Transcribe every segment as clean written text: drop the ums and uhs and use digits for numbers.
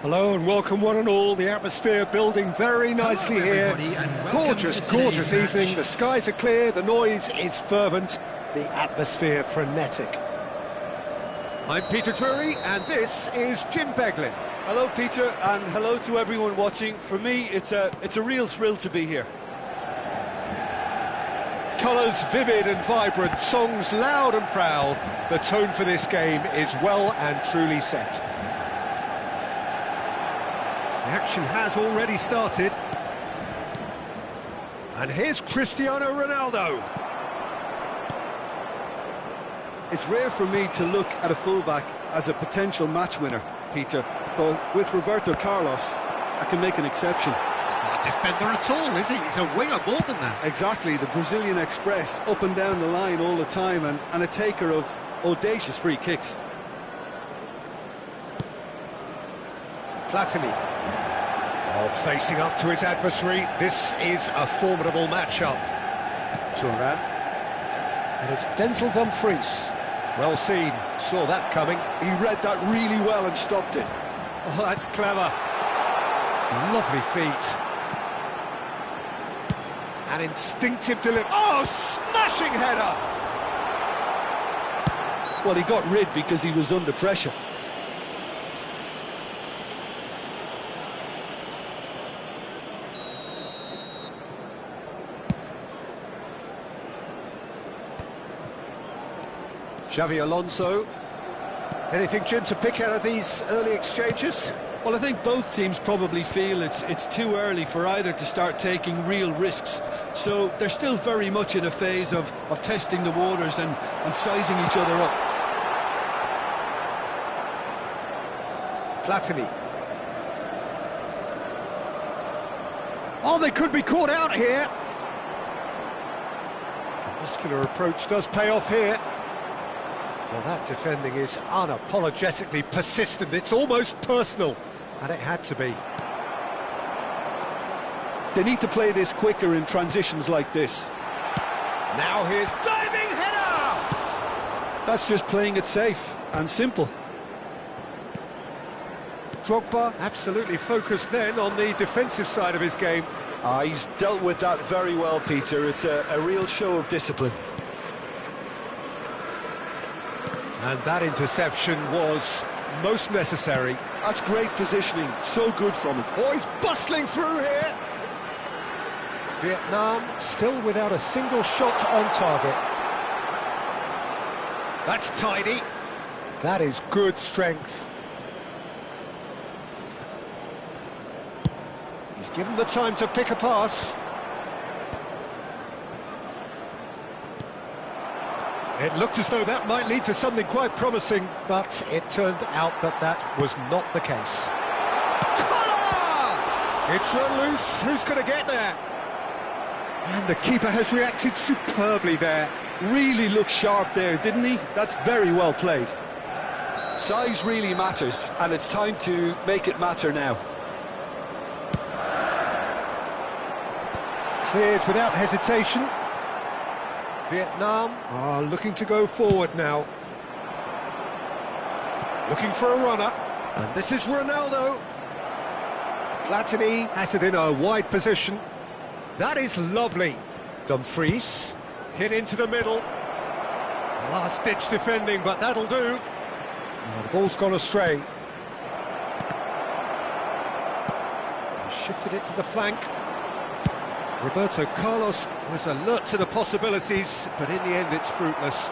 Hello and welcome one and all. The atmosphere building very nicely here. Gorgeous, gorgeous evening. The skies are clear, the noise is fervent, the atmosphere frenetic. I'm Peter Drury and this is Jim Beglin. Hello Peter, and hello to everyone watching. For me, it's a real thrill to be here. Colours vivid and vibrant, songs loud and proud. The tone for this game is well and truly set. The action has already started. And here's Cristiano Ronaldo. It's rare for me to look at a fullback as a potential match winner, Peter, but with Roberto Carlos, I can make an exception. He's not a defender at all, is he? He's a winger more than that. Exactly, the Brazilian Express, up and down the line all the time, and a taker of audacious free kicks. Platini. Oh, facing up to his adversary, this is a formidable matchup. Turan. And it's Denzel Dumfries. Well seen, saw that coming. He read that really well and stopped it. Oh, that's clever. Lovely feet. An instinctive delivery. Oh, smashing header! Well, he got rid because he was under pressure. Xavi Alonso. Anything, Jim, to pick out of these early exchanges? Well, I think both teams probably feel it's too early for either to start taking real risks. So they're still very much in a phase of testing the waters and sizing each other up. Platini. Oh, they could be caught out here. The muscular approach does pay off here. Well, that defending is unapologetically persistent. It's almost personal, and it had to be. They need to play this quicker in transitions like this. Now here's diving header! That's just playing it safe and simple. Drogba absolutely focused then on the defensive side of his game. He's dealt with that very well, Peter. It's a real show of discipline. And that interception was most necessary. That's great positioning, so good from him. Oh, he's bustling through here. Vietnam still without a single shot on target. That's tidy. That is good strength. He's given the time to pick a pass. It looked as though that might lead to something quite promising, but it turned out that that was not the case. Collar! It's run loose. Who's going to get there? And the keeper has reacted superbly there. Really looked sharp there, didn't he? That's very well played. Size really matters, and it's time to make it matter now. Cleared without hesitation. Vietnam are looking to go forward now. Looking for a runner. And this is Ronaldo. Platini has it in a wide position. That is lovely. Dumfries hit into the middle. Last-ditch defending, but that'll do. Oh, the ball's gone astray. He shifted it to the flank. Roberto Carlos was alert to the possibilities, but in the end it's fruitless.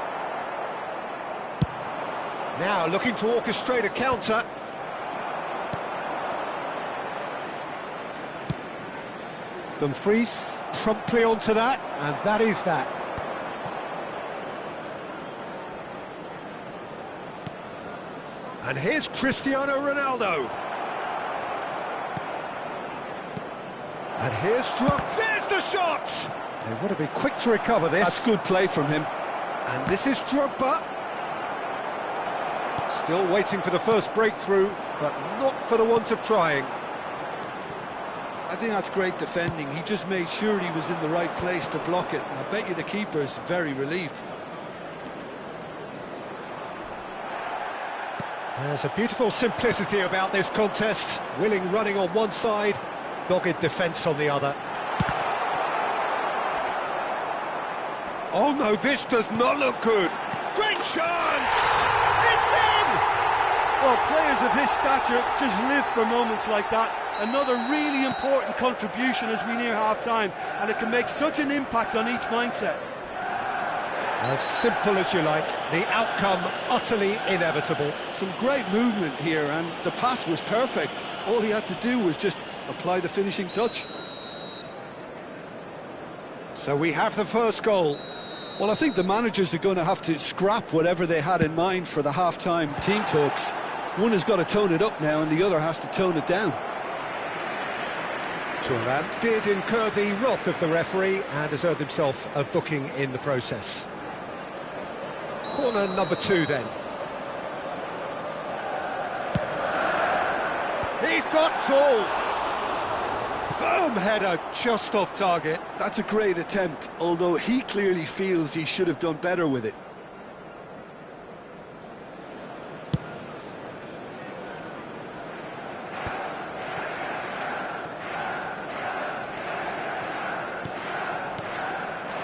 Now looking to orchestrate a counter. Dumfries promptly onto that, and that is that. And here's Cristiano Ronaldo. And here's Troc. There's the shot! They want to be quick to recover this. That's good play from him. And this is Drogba. Still waiting for the first breakthrough, but not for the want of trying. I think that's great defending. He just made sure he was in the right place to block it. I bet you the keeper's very relieved. There's a beautiful simplicity about this contest. Willing running on one side, dogged defence on the other. Oh no, this does not look good. Great chance! It's in! Well, players of his stature just live for moments like that. Another really important contribution as we near half-time, and it can make such an impact on each mindset. As simple as you like, the outcome utterly inevitable. Some great movement here, and the pass was perfect. All he had to do was just apply the finishing touch. So we have the first goal. Well, I think the managers are going to have to scrap whatever they had in mind for the half-time team talks. One has got to tone it up now, and the other has to tone it down. Thuram did incur the wrath of the referee and has earned himself a booking in the process. Corner number 2 then. He's got full. Firm header just off target. That's a great attempt, although he clearly feels he should have done better with it.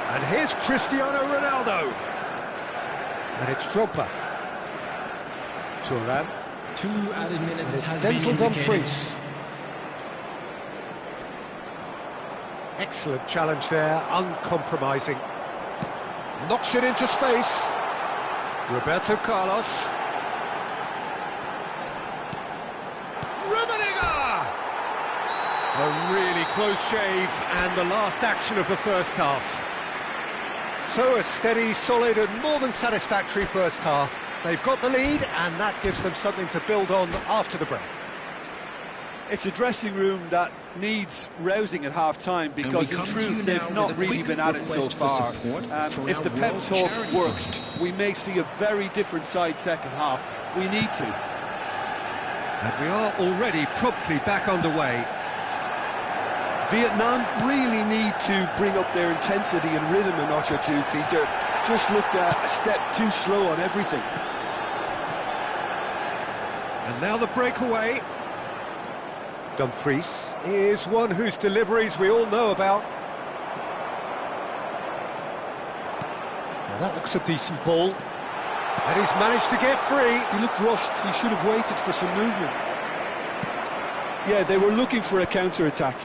And here's Cristiano Ronaldo. And it's Drogba. Thuram. 2 added minutes And it's has Denzel been indicated. Dumfries. Excellent challenge there, uncompromising. Knocks it into space. Roberto Carlos. Rummenigge! A really close shave, and the last action of the first half. So a steady, solid and more than satisfactory first half. They've got the lead, and that gives them something to build on after the break. It's a dressing room that needs rousing at half-time, because in truth they've not really been at it so far. If the pep talk works, we may see a very different side second half. We need to. And we are already promptly back underway. Vietnam really need to bring up their intensity and rhythm a notch or two, Peter. Just looked a step too slow on everything. And now the breakaway. Dumfries is one whose deliveries we all know about. Now that looks a decent ball. And he's managed to get free. He looked rushed. He should have waited for some movement. Yeah, they were looking for a counter-attack.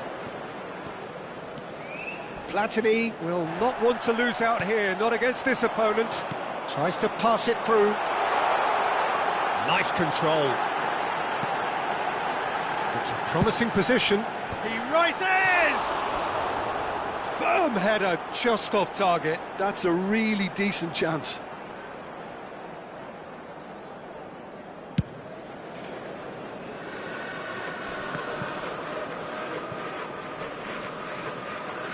Platini will not want to lose out here, not against this opponent. Tries to pass it through. Nice control. It's a promising position. He rises! Firm header just off target. That's a really decent chance.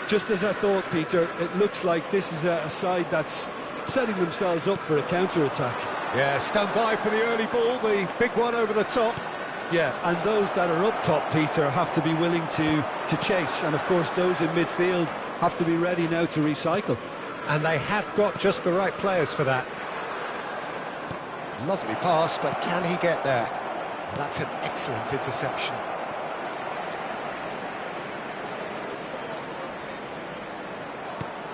Just as I thought, Peter, it looks like this is a side that's setting themselves up for a counter-attack. Yeah, stand by for the early ball, the big one over the top. Yeah, and those that are up top, Peter, have to be willing to chase. And, of course, those in midfield have to be ready now to recycle. And they have got just the right players for that. Lovely pass, but can he get there? And that's an excellent interception.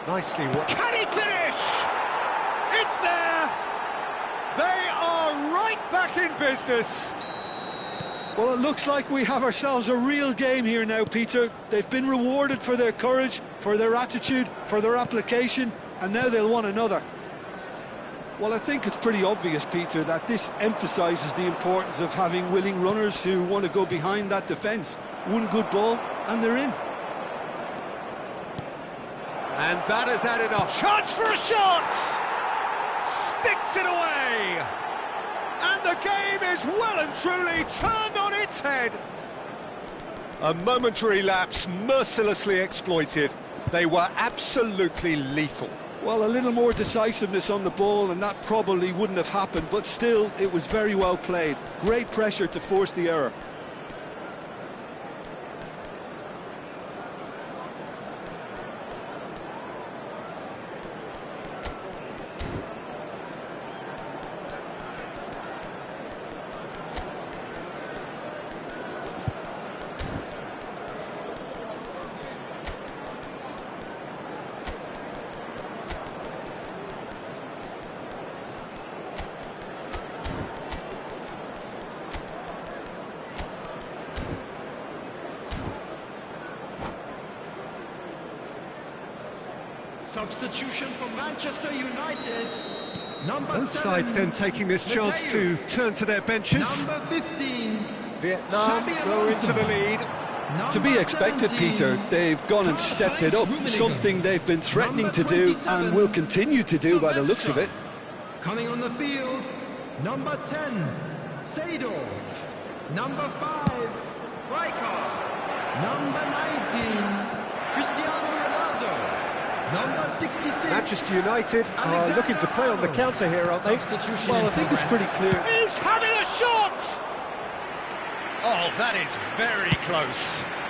Nicely worked. Can he finish? It's there! They are right back in business. Well, it looks like we have ourselves a real game here now, Peter. They've been rewarded for their courage, for their attitude, for their application, and now they'll want another. Well, I think it's pretty obvious, Peter, that this emphasises the importance of having willing runners who want to go behind that defence. One good ball, and they're in. And that has added a chance for a shot! Sticks it away! And the game is well and truly turned on its head. A momentary lapse mercilessly exploited. They were absolutely lethal. Well, a little more decisiveness on the ball and that probably wouldn't have happened, but still, it was very well played. Great pressure to force the error. Substitution for Manchester United. Number Both 7, sides then taking this chance to turn to their benches. Number 15. Vietnam go into the lead. To be expected, 17, Peter. They've gone and stepped it up, something they've been threatening to do and will continue to do by the looks of it. Coming on the field, number 10, Seedorf. Number 5, Rijkaard. Number 19, Cristiano Ronaldo. Number 66. Manchester United are looking to play on the counter here, aren't they? Well, I think it's pretty clear. He's having a shot! Oh, that is very close.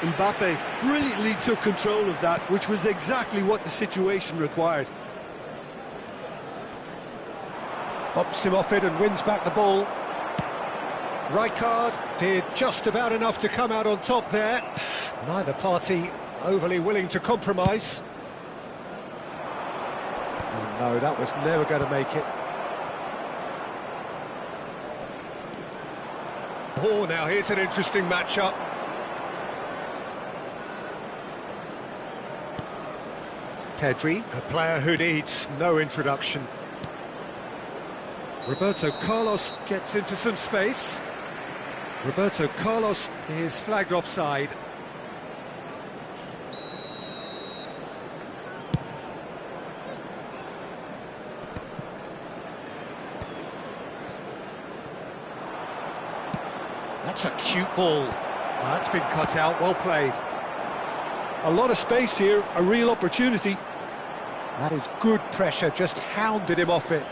Mbappe brilliantly took control of that, which was exactly what the situation required. Bumps him off it and wins back the ball. Rijkaard did just about enough to come out on top there. Neither party overly willing to compromise. Oh, no, that was never going to make it. Oh, now here's an interesting matchup. Pedri, a player who needs no introduction. Roberto Carlos gets into some space. Roberto Carlos is flagged offside. That's a cute ball. That's been cut out, well played. A lot of space here, a real opportunity. That is good pressure, just hounded him off it.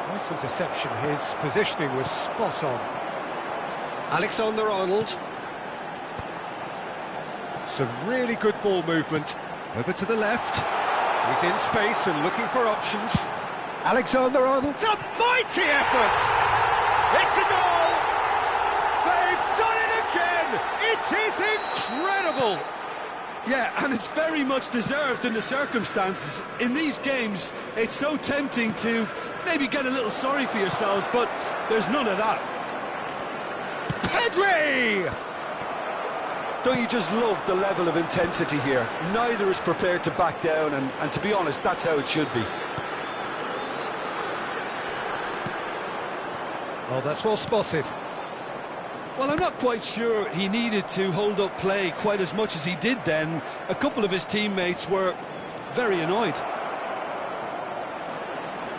Nice interception, his positioning was spot on. Alexander-Arnold. Some really good ball movement. Over to the left. He's in space and looking for options. Alexander-Arnold, it's a mighty effort! It's a goal! They've done it again! It is incredible! Yeah, and it's very much deserved in the circumstances. In these games, it's so tempting to maybe get a little sorry for yourselves, but there's none of that. Pedri! Don't you just love the level of intensity here? Neither is prepared to back down, and to be honest, that's how it should be. Oh, that's well spotted. Well, I'm not quite sure he needed to hold up play quite as much as he did then. A couple of his teammates were very annoyed.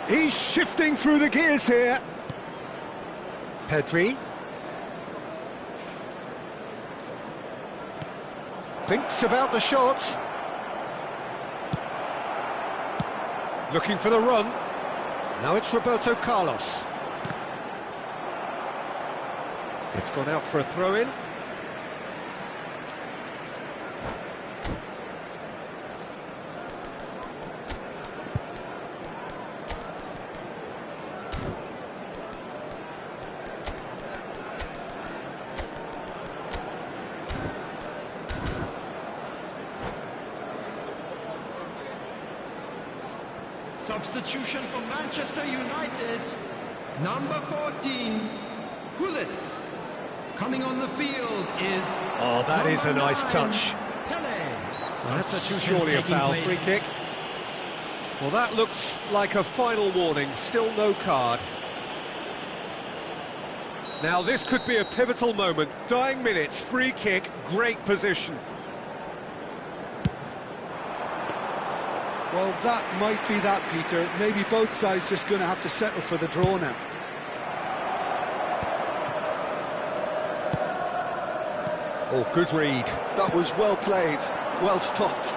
He's shifting through the gears here. Pedri. Thinks about the shot. Looking for the run. Now it's Roberto Carlos. It's gone out for a throw-in. Substitution for Manchester United. Number 14, Gullit. Coming on the field is... Oh, that is a nice touch. That's surely a foul. Free kick. Well, that looks like a final warning. Still no card. Now, this could be a pivotal moment. Dying minutes, free kick, great position. Well, that might be that, Peter. Maybe both sides just going to have to settle for the draw now. Oh, good read. That was well played, well stopped.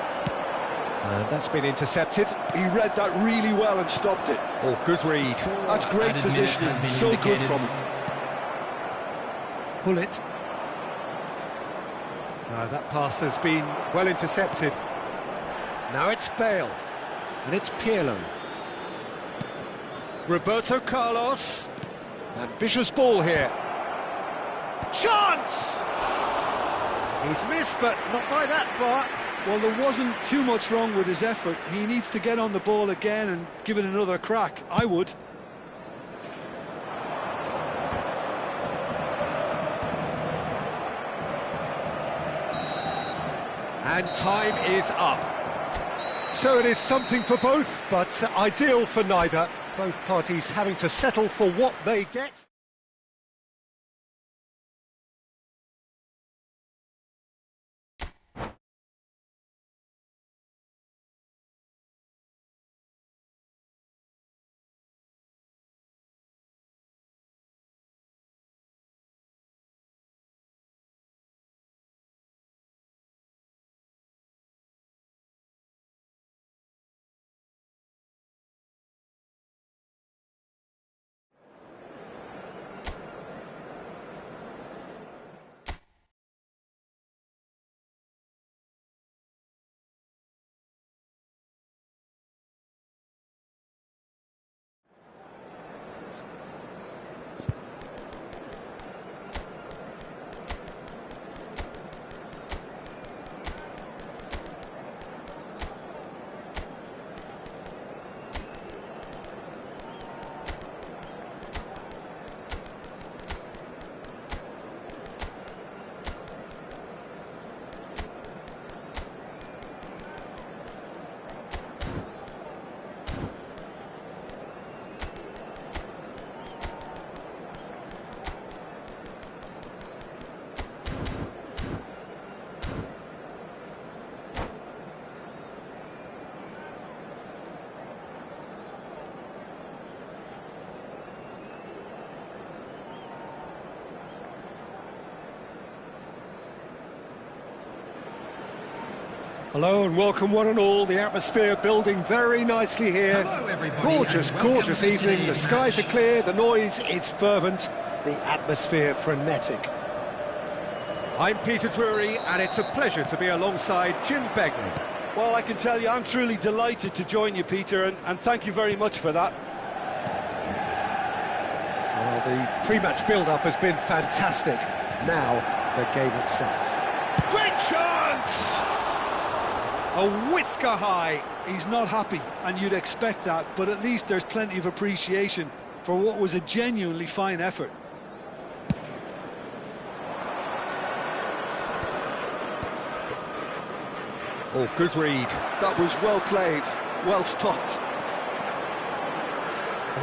And that's been intercepted. He read that really well and stopped it. Oh, good read. That's great positioning, so good from him. Pull it. That pass has been well intercepted. Now it's Bale. And it's Pirlo. Roberto Carlos. Ambitious ball here. Chance! He's missed, but not by that far. Well, there wasn't too much wrong with his effort. He needs to get on the ball again and give it another crack. I would. And time is up. So it is something for both, but ideal for neither. Both parties having to settle for what they get. Hello and welcome one and all, the atmosphere building very nicely here. Hello, everybody, Gorgeous, and welcome gorgeous to evening, the today's skies are match. clear, the noise is fervent, the atmosphere frenetic. I'm Peter Drury and it's a pleasure to be alongside Jim Begley. Well, I can tell you, I'm truly delighted to join you, Peter, and thank you very much for that. Well, the pre-match build-up has been fantastic. Now, the game itself. Great chance! A whisker high. He's not happy, and you'd expect that, but at least there's plenty of appreciation for what was a genuinely fine effort. Oh, good read. That was well played, well stopped.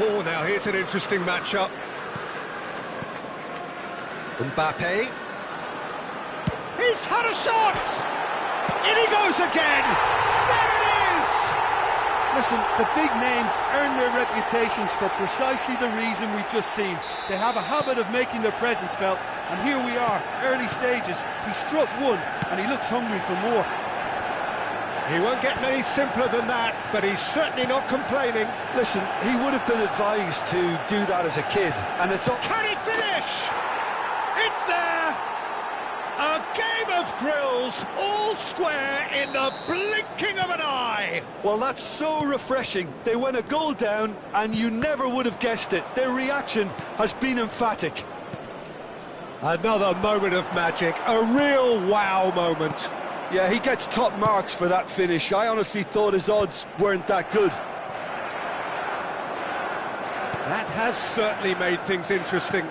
Oh, now here's an interesting matchup. Mbappe. He's had a shot! In he goes again! There it is! Listen, the big names earn their reputations for precisely the reason we've just seen. They have a habit of making their presence felt, and here we are, early stages. He struck one, and he looks hungry for more. He won't get many simpler than that, but he's certainly not complaining. Listen, he would have been advised to do that as a kid, and it's all... Can he finish? It's there! A game of thrills, all square in the blinking of an eye. Well, that's so refreshing. They went a goal down, and you never would have guessed it. Their reaction has been emphatic. Another moment of magic, a real wow moment. Yeah, he gets top marks for that finish. I honestly thought his odds weren't that good. That has certainly made things interesting.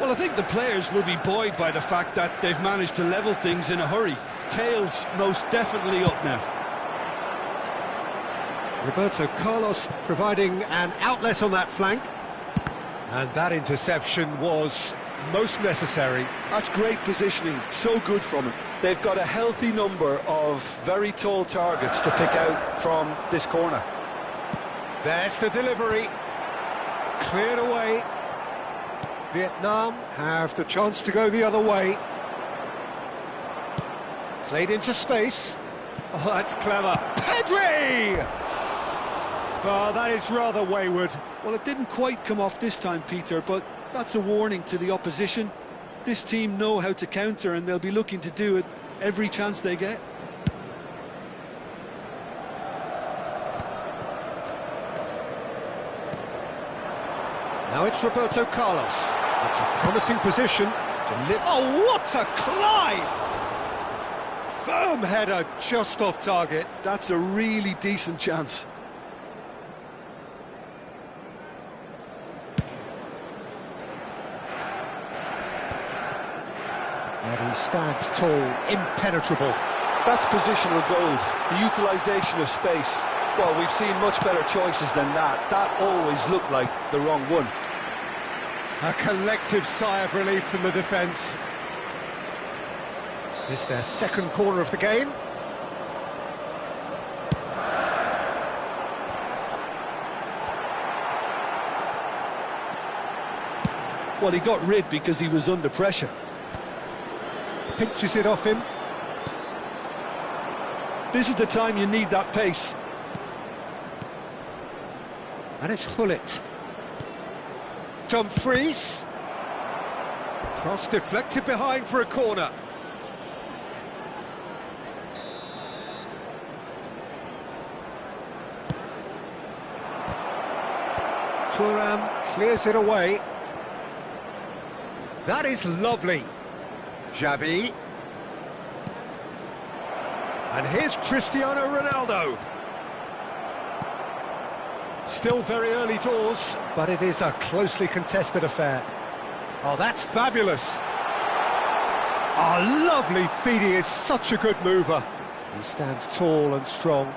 Well, I think the players will be buoyed by the fact that they've managed to level things in a hurry. Tails most definitely up now. Roberto Carlos providing an outlet on that flank. And that interception was most necessary. That's great positioning, so good from him. They've got a healthy number of very tall targets to pick out from this corner. There's the delivery. Cleared away. Vietnam have the chance to go the other way. Played into space. Oh, that's clever. Pedri! Well, that is rather wayward. Well, it didn't quite come off this time, Peter, but that's a warning to the opposition. This team know how to counter, and they'll be looking to do it every chance they get. Now it's Roberto Carlos. It's a promising position to live. Oh, what a climb! Firm header just off target. That's a really decent chance. And he stands tall, impenetrable. That's positional goal, the utilisation of space. Well, we've seen much better choices than that. That always looked like the wrong one. A collective sigh of relief from the defence. This is their second corner of the game. Well, he got rid because he was under pressure. Pinches it off him. This is the time you need that pace. And it's Hullet. Dumfries. Cross deflected behind for a corner. Thuram clears it away. That is lovely. Xavi. And here's Cristiano Ronaldo. Still very early doors, but it is a closely contested affair. Oh, that's fabulous. Oh, lovely feet. He is such a good mover. He stands tall and strong.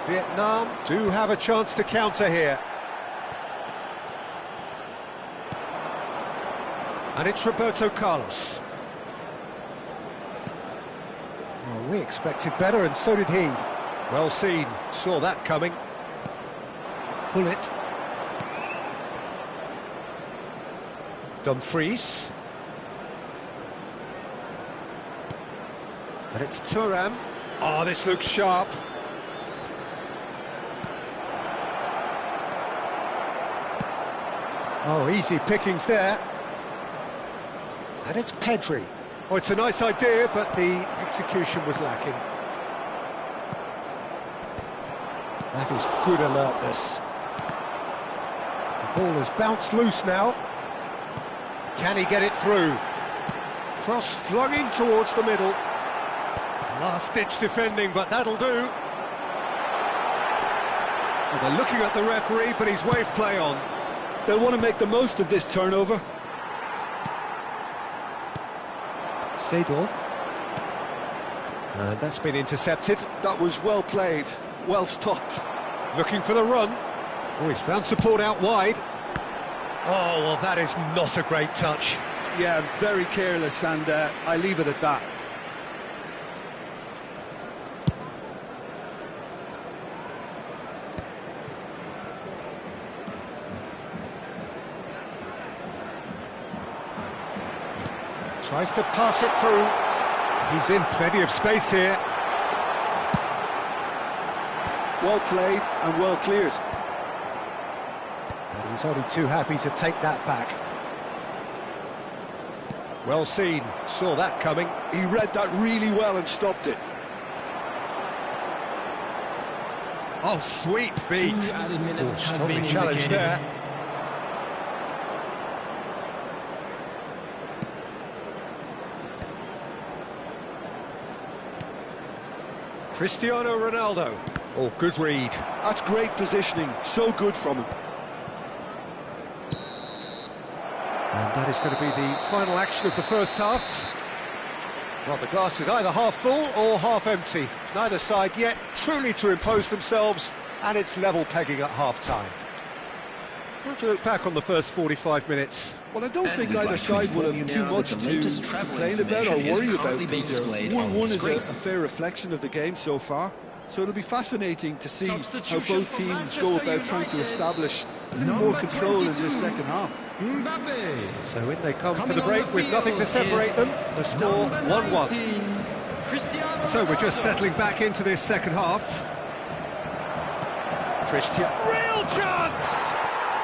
Vietnam do have a chance to counter here. And it's Roberto Carlos. Well, we expected better, and so did he. Well seen, saw that coming. Hullet. Dumfries. And it's Thuram. Oh, this looks sharp. Oh, easy pickings there. And it's Pedri. Oh, it's a nice idea, but the execution was lacking. That is good alertness. The ball has bounced loose now. Can he get it through? Cross flung in towards the middle. Last-ditch defending, but that'll do. Well, they're looking at the referee, but he's waved play on. They'll want to make the most of this turnover. Seedorf. And that's been intercepted. That was well played, well stopped. Looking for the run. Oh, he's found support out wide. Oh, well, that is not a great touch. Yeah, very careless, and I leave it at that. Tries to pass it through. He's in plenty of space here. Well played and well cleared. And he's only too happy to take that back. Well seen, saw that coming. He read that really well and stopped it. Oh, sweet feet. Oh, strongly challenged there. Cristiano Ronaldo. Oh, good read. That's great positioning, so good from him. And that is going to be the final action of the first half. Well, the glass is either half full or half empty. Neither side yet truly to impose themselves, and it's level pegging at half-time. How do you look back on the first 45 minutes? Well, I don't think either side will have too much to complain about or worry about, Peter. 1-1 is a fair reflection of the game so far, so it'll be fascinating to see how both teams go about trying to establish a little more control in this second half. So in they come for the break with nothing to separate them. The score 1-1. So we're just settling back into this second half. Christian, real chance!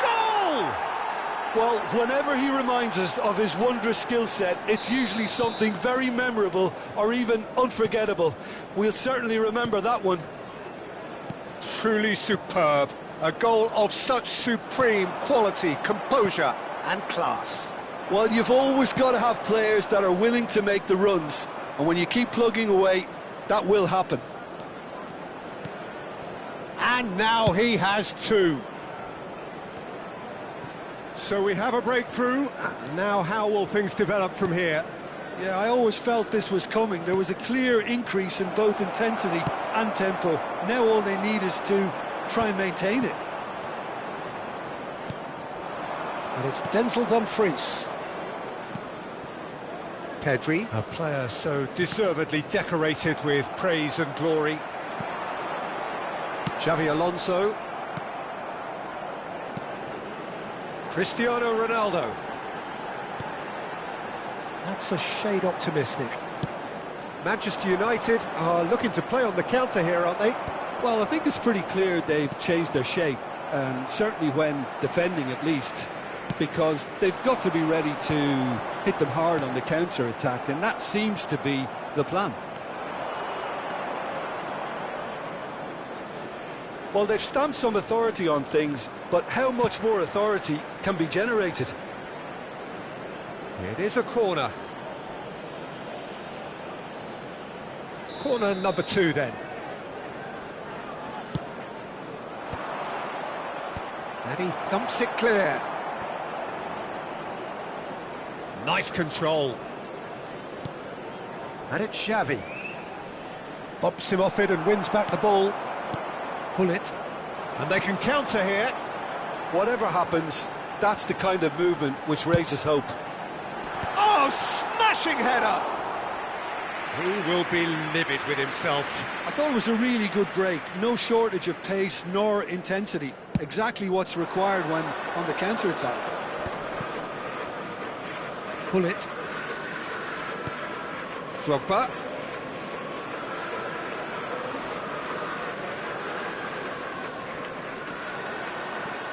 Goal! Well, whenever he reminds us of his wondrous skill set, it's usually something very memorable or even unforgettable. We'll certainly remember that one. Truly superb. A goal of such supreme quality, composure and class. Well, you've always got to have players that are willing to make the runs, and when you keep plugging away, that will happen. And now he has two. So we have a breakthrough. Now how will things develop from here? Yeah, I always felt this was coming. There was a clear increase in both intensity and tempo. Now all they need is to try and maintain it. And it's Denzel Dumfries. Pedri, a player so deservedly decorated with praise and glory. Xavi Alonso. Cristiano Ronaldo. That's a shade optimistic. Manchester United are looking to play on the counter here, aren't they? Well, I think it's pretty clear they've changed their shape, and certainly when defending at least, because they've got to be ready to hit them hard on the counter-attack, and that seems to be the plan. Well, they've stamped some authority on things, but how much more authority can be generated? It is a corner. Corner number 2 then. And he thumps it clear. Nice control. And it's Xavi. Bumps him off it and wins back the ball. Pull it. And they can counter here. Whatever happens, that's the kind of movement which raises hope. Oh, smashing header! He will be livid with himself. I thought it was a really good break. No shortage of pace nor intensity. Exactly what's required when on the counter-attack. Pull it. Drogba.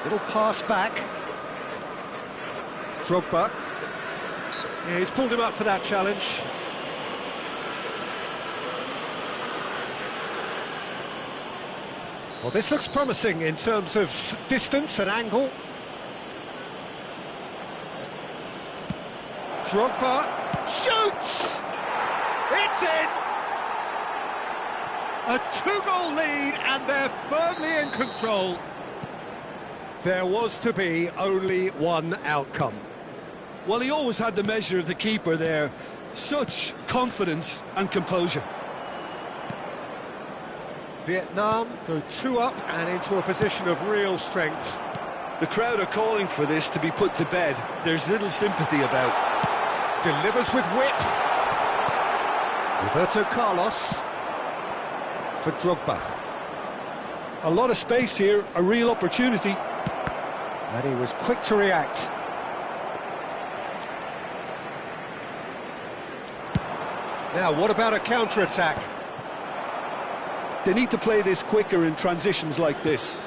Little pass back. Drogba. Yeah, he's pulled him up for that challenge. Well, this looks promising in terms of distance and angle. Drogba shoots! It's in! A 2-goal lead and they're firmly in control. There was to be only one outcome. Well, he always had the measure of the keeper there. Such confidence and composure. Vietnam go 2 up and into a position of real strength. The crowd are calling for this to be put to bed. There's little sympathy about. Delivers with whip. Roberto Carlos for Drogba. A lot of space here, a real opportunity. And he was quick to react. Now, what about a counter-attack? They need to play this quicker in transitions like this.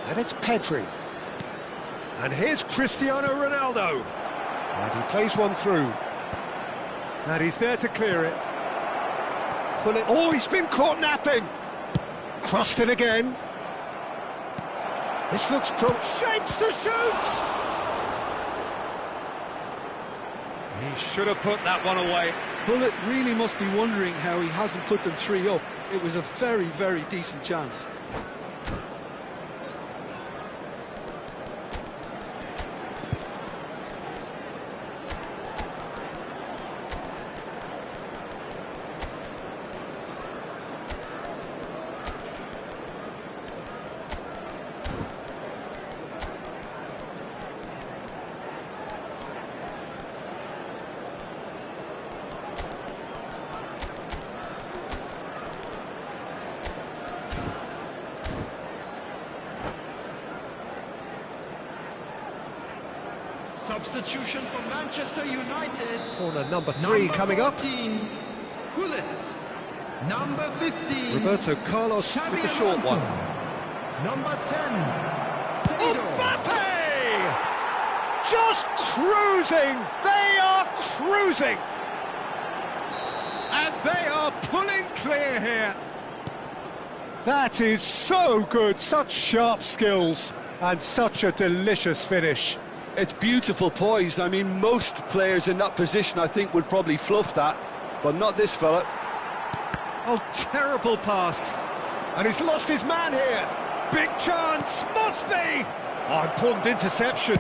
And it's Pedri. And here's Cristiano Ronaldo. And he plays one through. And he's there to clear it. Pull it. Oh, he's been caught napping. Crossed in again. This looks shapes to shoot! He should have put that one away. Bullet really must be wondering how he hasn't put them 3 up. It was a very, very decent chance. Substitution for Manchester United. Corner number 3 coming up. 14, Gullit. Number 15. Roberto Carlos with the short one. Number 10. Sado. Mbappe! Just cruising! They are cruising! And they are pulling clear here. That is so good, such sharp skills and such a delicious finish. It's beautiful poise. I mean, most players in that position, I think, would probably fluff that, but not this fella. Oh, terrible pass. And he's lost his man here. Big chance, must be. Oh, important interception.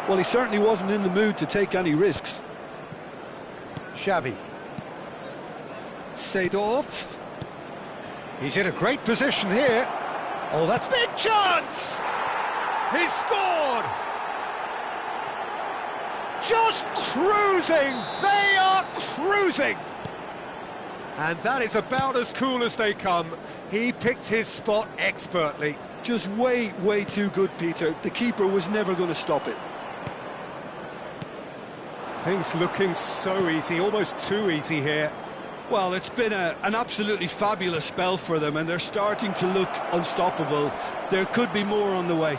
Well, he certainly wasn't in the mood to take any risks. Xavi. Seedorf. He's in a great position here. Oh, that's big chance! He's scored! Just cruising! They are cruising! And that is about as cool as they come. He picked his spot expertly. Just way too good, Peter. The keeper was never going to stop it. Things looking so easy, almost too easy here. Well, it's been an absolutely fabulous spell for them, and they're starting to look unstoppable. There could be more on the way.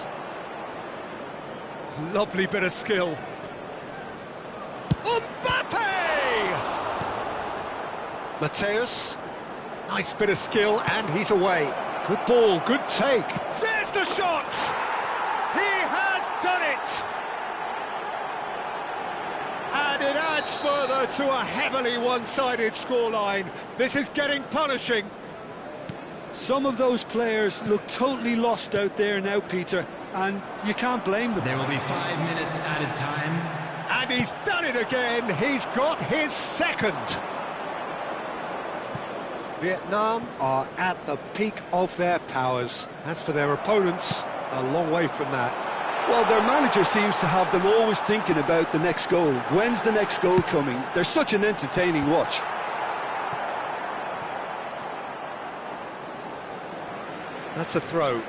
Lovely bit of skill. Mbappe! Mateus. Nice bit of skill, and he's away. Good ball, good take. There's the shot! He has done it! And it adds further to a heavily one-sided scoreline. This is getting punishing. Some of those players look totally lost out there now, Peter, and you can't blame them. There will be 5 minutes added time. And he's done it again. He's got his second. Vietnam are at the peak of their powers. As for their opponents, a long way from that. Well, their manager seems to have them always thinking about the next goal. When's the next goal coming? They're such an entertaining watch. That's a throw.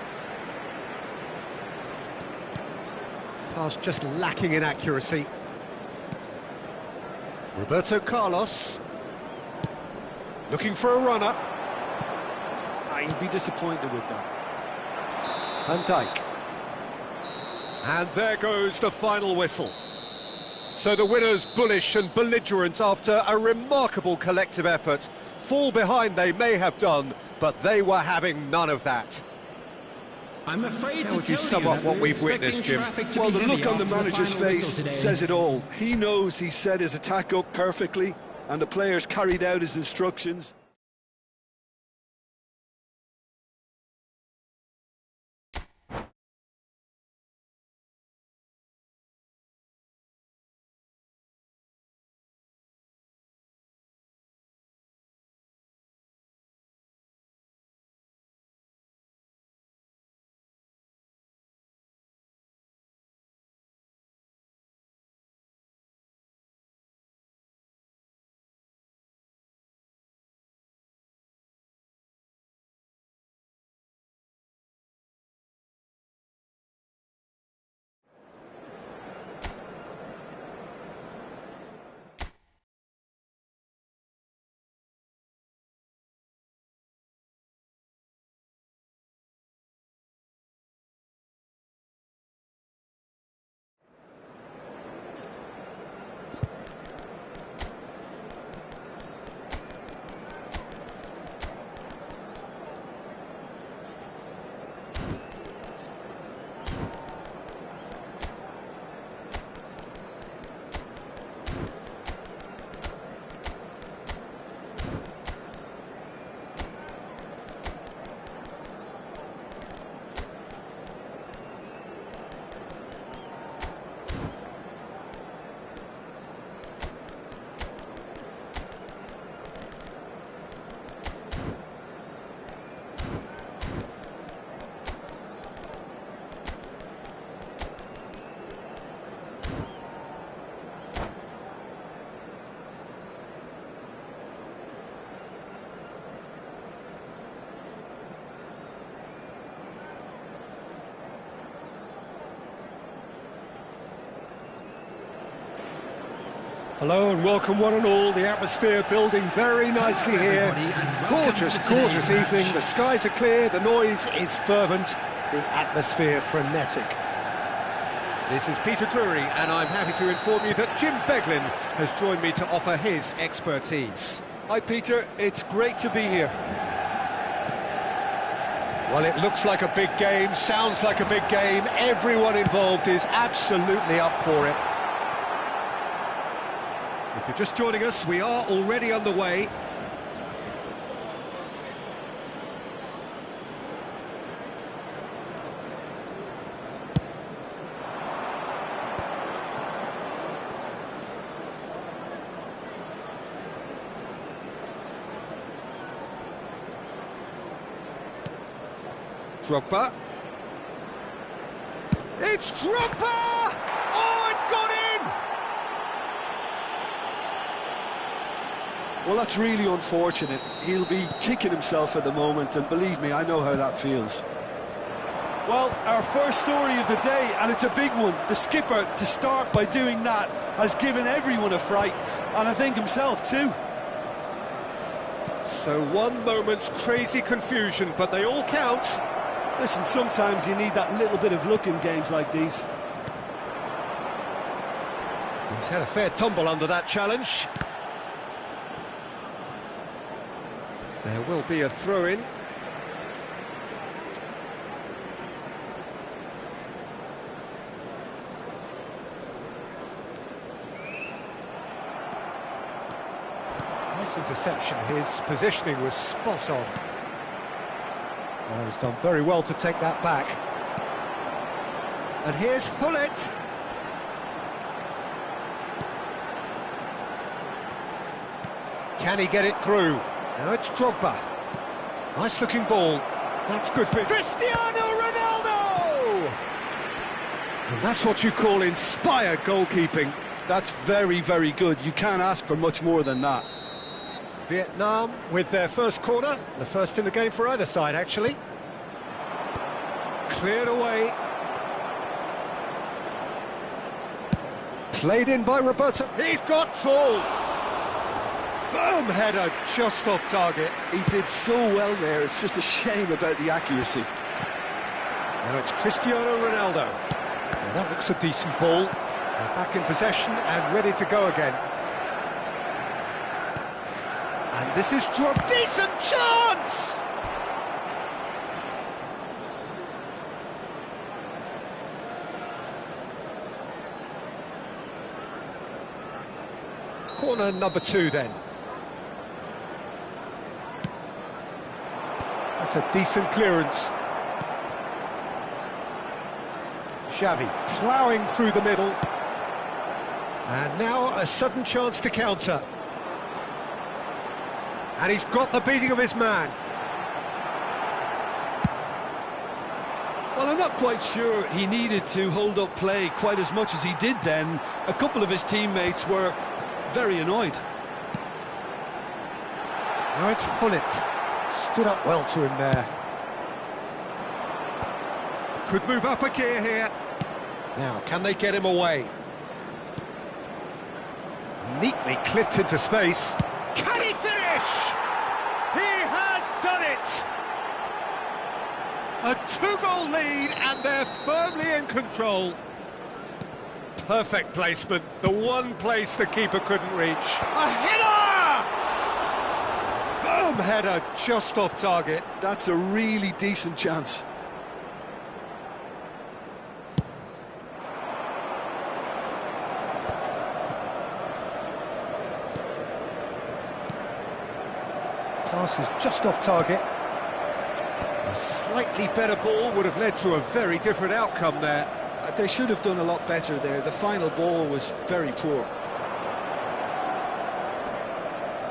Pass just lacking in accuracy. Roberto Carlos. Looking for a runner. He'd be disappointed with that. Van Dijk. And there goes the final whistle. So the winners, bullish and belligerent after a remarkable collective effort. Fall behind they may have done, but they were having none of that. I'm afraid How would you sum up what we've witnessed, Jim? Well, the look on the manager's face says it all. He knows he set his attack up perfectly, and the players carried out his instructions. Hello and welcome one and all. The atmosphere building very nicely here. Gorgeous, gorgeous evening. The skies are clear, the noise is fervent, the atmosphere frenetic. This is Peter Drury, and I'm happy to inform you that Jim Beglin has joined me to offer his expertise. Hi, Peter. It's great to be here. Well, it looks like a big game, sounds like a big game. Everyone involved is absolutely up for it. If you're just joining us, we are already underway. Drogba. It's Drogba! Oh, it's gone in! Well, that's really unfortunate. He'll be kicking himself at the moment, and believe me, I know how that feels. Well, our first story of the day, and it's a big one. The skipper, to start by doing that, has given everyone a fright, and I think himself too. So one moment's crazy confusion, but they all count. Listen, sometimes you need that little bit of luck in games like these. He's had a fair tumble under that challenge. There will be a throw-in. Nice interception. His positioning was spot on. Oh, he's done very well to take that back. And here's Hullet. Can he get it through? Now it's Drogba. Nice looking ball. That's good for Cristiano Ronaldo! And that's what you call inspired goalkeeping. That's very, very good. You can't ask for much more than that. Vietnam with their first corner. The first in the game for either side, actually. Cleared away. Played in by Roberto. He's got full. Firm header just off target. He did so well there, it's just a shame about the accuracy. Now it's Cristiano Ronaldo. Now that looks a decent ball. They're back in possession and ready to go again. And this is drop. Decent chance! Corner number 2 then. That's a decent clearance. Xavi ploughing through the middle. And now a sudden chance to counter. And he's got the beating of his man. Well, I'm not quite sure he needed to hold up play quite as much as he did then. A couple of his teammates were very annoyed. Now it's Hullet. Stood up well to him there. Could move up a gear here. Now, can they get him away? Neatly clipped into space. Can he finish? He has done it! A 2-goal lead and they're firmly in control. Perfect placement, the one place the keeper couldn't reach. A header! Firm header just off target. That's a really decent chance. Pass is just off target. A slightly better ball would have led to a very different outcome there. They should have done a lot better there. The final ball was very poor.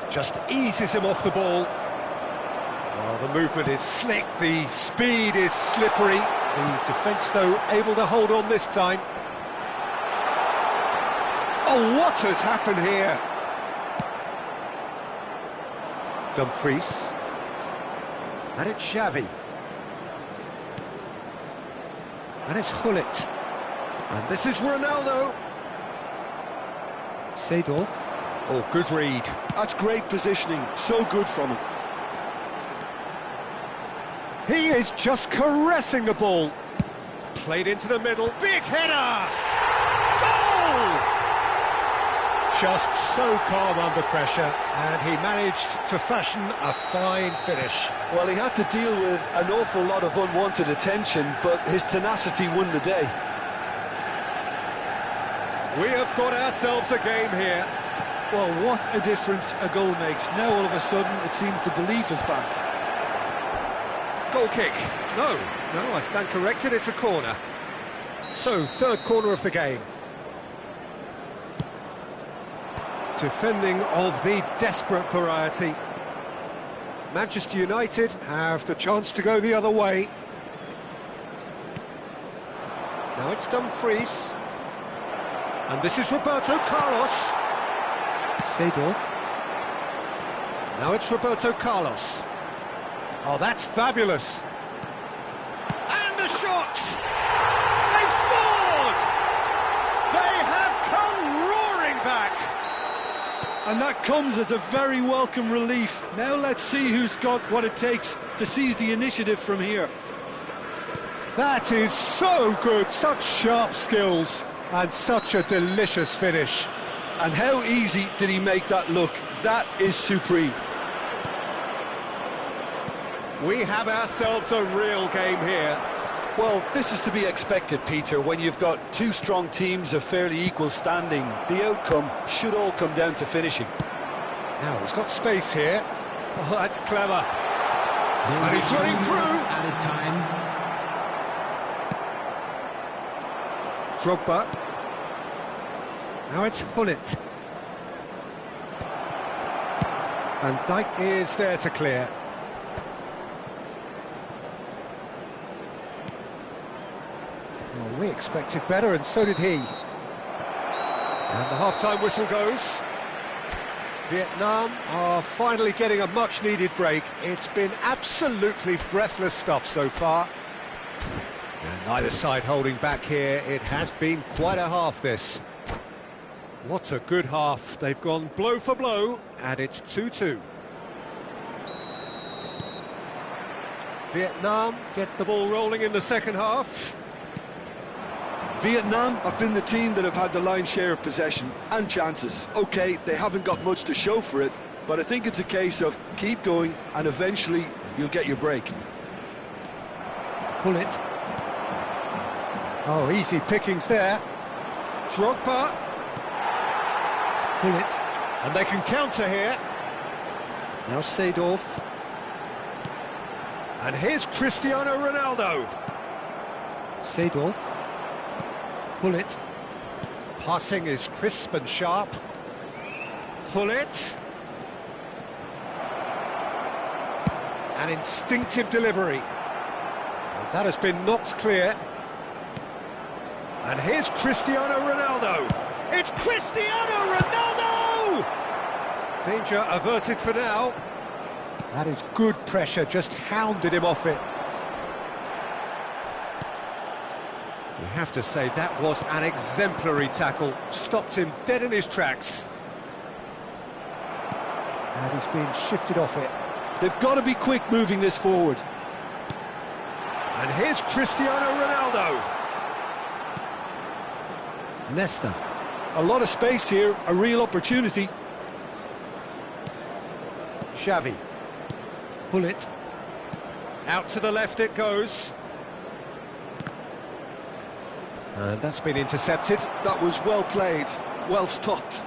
Just eases him off the ball. Well, the movement is slick, the speed is slippery. The defence, though, able to hold on this time. Oh, what has happened here? Dumfries. And it's Xavi. And it's Hullet. And this is Ronaldo. Seedorf. Oh, good read. That's great positioning. So good from him. He is just caressing the ball. Played into the middle. Big header! Goal! Just so calm under pressure, and he managed to fashion a fine finish. Well, he had to deal with an awful lot of unwanted attention, but his tenacity won the day. We have got ourselves a game here. Well, what a difference a goal makes. Now, all of a sudden, it seems the belief is back. Goal kick. No, I stand corrected, it's a corner. So, third corner of the game. Defending of the desperate variety. Manchester United have the chance to go the other way. Now it's Dumfries. And this is Roberto Carlos. Seedorf. Now it's Roberto Carlos. Oh, that's fabulous. And the shot! They've scored! They have come roaring back! And that comes as a very welcome relief. Now let's see who's got what it takes to seize the initiative from here. That is so good, such sharp skills, and such a delicious finish. And how easy did he make that look? That is supreme. We have ourselves a real game here. Well, this is to be expected, Peter. When you've got two strong teams of fairly equal standing, the outcome should all come down to finishing. Now he's got space here. Oh, that's clever. And he's running through. Added time. Drogba. Now it's Hullet. And Dijk is there to clear. Well, we expected better, and so did he. And the half-time whistle goes. Vietnam are finally getting a much-needed break. It's been absolutely breathless stuff so far. And neither side holding back here. It has been quite a half, this. What a good half. They've gone blow for blow, and it's 2-2. Vietnam get the ball rolling in the second half. Vietnam have been the team that have had the lion's share of possession and chances. OK, they haven't got much to show for it, but I think it's a case of keep going and eventually you'll get your break. Pull it. Oh, easy pickings there. Drogba. Pull it. And they can counter here. Now Seedorf. And here's Cristiano Ronaldo. Seedorf. Pull it. Passing is crisp and sharp. Pull it. An instinctive delivery. And that has been knocked clear. And here's Cristiano Ronaldo. It's Cristiano Ronaldo! Danger averted for now. That is good pressure, just hounded him off it. You have to say that was an exemplary tackle. Stopped him dead in his tracks. And he's been shifted off it. They've got to be quick moving this forward. And here's Cristiano Ronaldo. Nesta. A lot of space here, a real opportunity. Xavi. Pull it. Out to the left it goes. And that's been intercepted. That was well played, well stopped.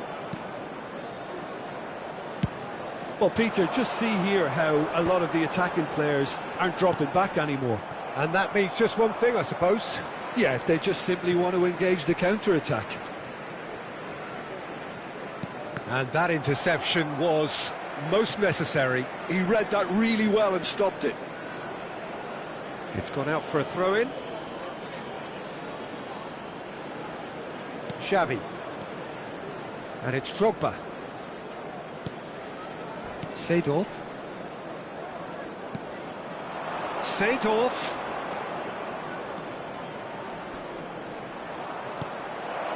Well, Peter, just see here how a lot of the attacking players aren't dropping back anymore. And that means just one thing, I suppose. Yeah, they just simply want to engage the counter-attack. And that interception was most necessary. He read that really well and stopped it. It's gone out for a throw-in. Xavi. And it's Drogba. Seedorf. Seedorf.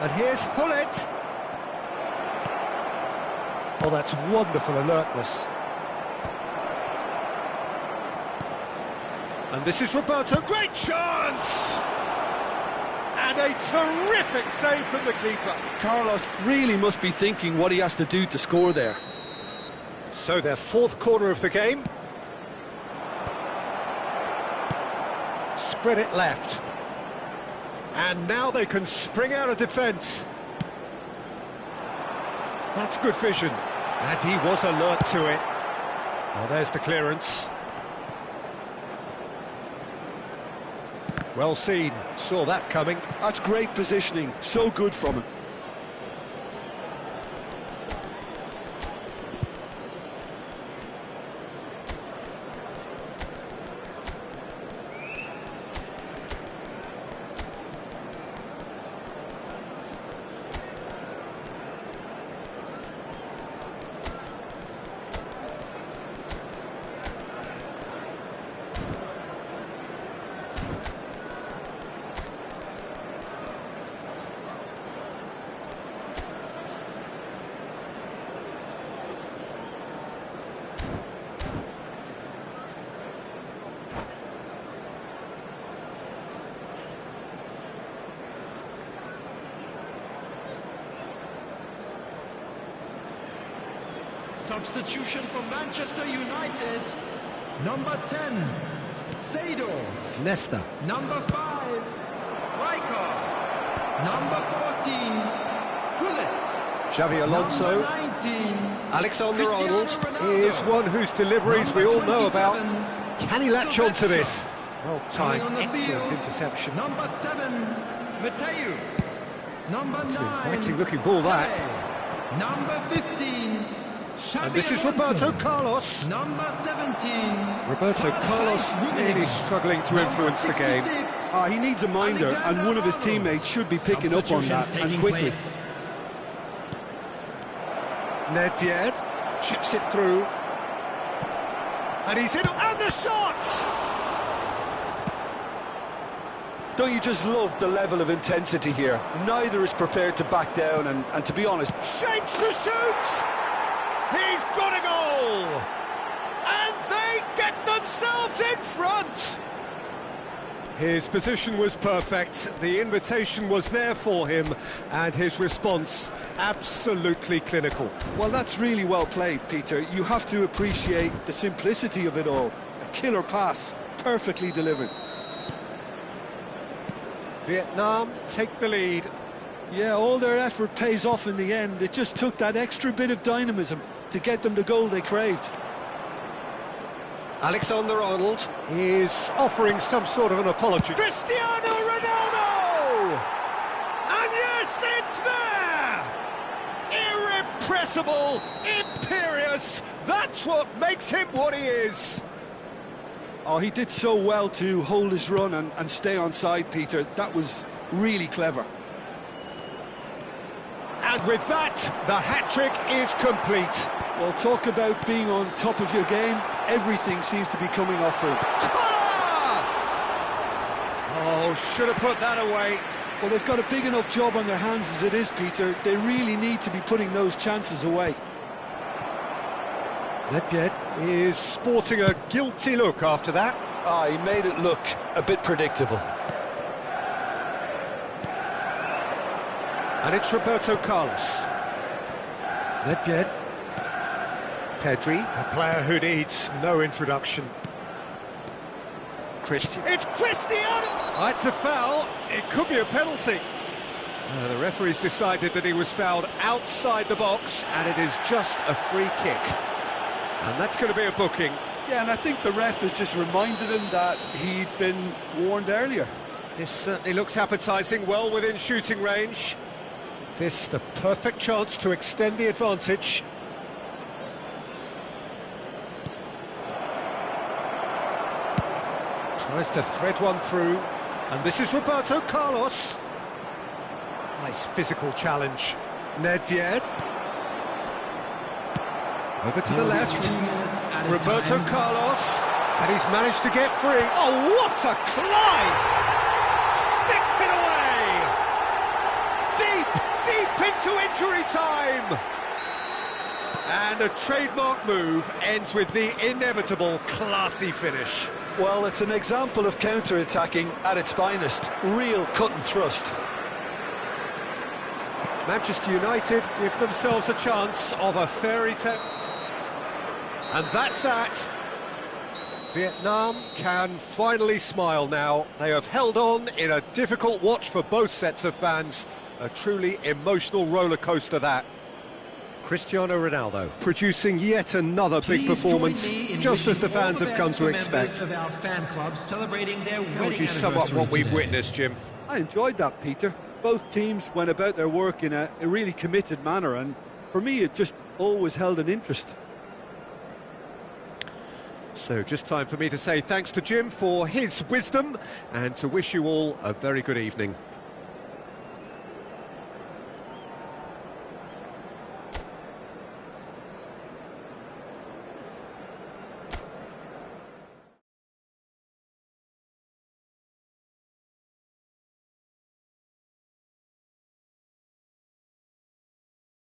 And here's Hullet. Oh, that's wonderful alertness. And this is Roberto. Great chance! And a terrific save from the keeper. Carlos really must be thinking what he has to do to score there. So their fourth corner of the game. Spread it left. And now they can spring out of defence. That's good vision. And he was alert to it. Well, there's the clearance. Well seen, saw that coming. That's great positioning, so good from him. Substitution for Manchester United. Number 10, Seedorf. Nesta. Number 5, Riker. Number 14, Gullit. Xavi Alonso. Number 19, Alexander-Arnold Cristiano Ronaldo. is one whose deliveries Number we all know about. 27, Can he latch on to Sylvester. this? Well Coming on timed, the excellent field, interception. Number 7, Mateus. Number It's an 9, inviting looking ball, that. Pele. Number 15, Xavi And this is Alonso. Roberto Carlos. Number 17, Roberto Carlos really struggling to influence the game. He needs a minder, and one of his teammates should be picking up on that, and quickly. Nedved chips it through. And he's in, and the shot! Don't you just love the level of intensity here? Neither is prepared to back down, and to be honest... Shapes to shoot! He's got a goal! And they get themselves in front! His position was perfect, the invitation was there for him, and his response absolutely clinical. Well, that's really well played, Peter. You have to appreciate the simplicity of it all. A killer pass, perfectly delivered. Vietnam take the lead. Yeah, all their effort pays off in the end. It just took that extra bit of dynamism to get them the goal they craved. Alexander-Arnold is offering some sort of an apology. Cristiano Ronaldo! And yes, it's there! Irrepressible, imperious, that's what makes him what he is. Oh, he did so well to hold his run and stay on side, Peter. That was really clever. And with that, the hat-trick is complete. Well, talk about being on top of your game. Everything seems to be coming off for him. Oh, should have put that away. Well, they've got a big enough job on their hands as it is, Peter. They really need to be putting those chances away. Nedved is sporting a guilty look after that. He made it look a bit predictable. And it's Roberto Carlos. Nedved. Pedri, a player who needs no introduction. It's Cristiano! Oh, it's a foul. It could be a penalty. The referee's decided that he was fouled outside the box, and it is just a free kick. And that's going to be a booking. Yeah, and I think the ref has just reminded him that he'd been warned earlier. This certainly looks appetising, well within shooting range. This the perfect chance to extend the advantage. Tries to thread one through, and this is Roberto Carlos. Nice physical challenge. Nedved. Over to the left. Roberto Carlos. And he's managed to get free. Oh, what a climb! Sticks it away! Deep into injury time! And a trademark move ends with the inevitable classy finish. Well, it's an example of counter-attacking at its finest. Real cut and thrust. Manchester United give themselves a chance of a fairy tale. And that's that. Vietnam can finally smile now. They have held on in a difficult watch for both sets of fans. A truly emotional roller coaster, that. Cristiano Ronaldo producing yet another big performance, just as the fans have come to expect. How would you sum up what we've witnessed, Jim? I enjoyed that, Peter. Both teams went about their work in a really committed manner, and for me it just always held an interest. So just time for me to say thanks to Jim for his wisdom and to wish you all a very good evening.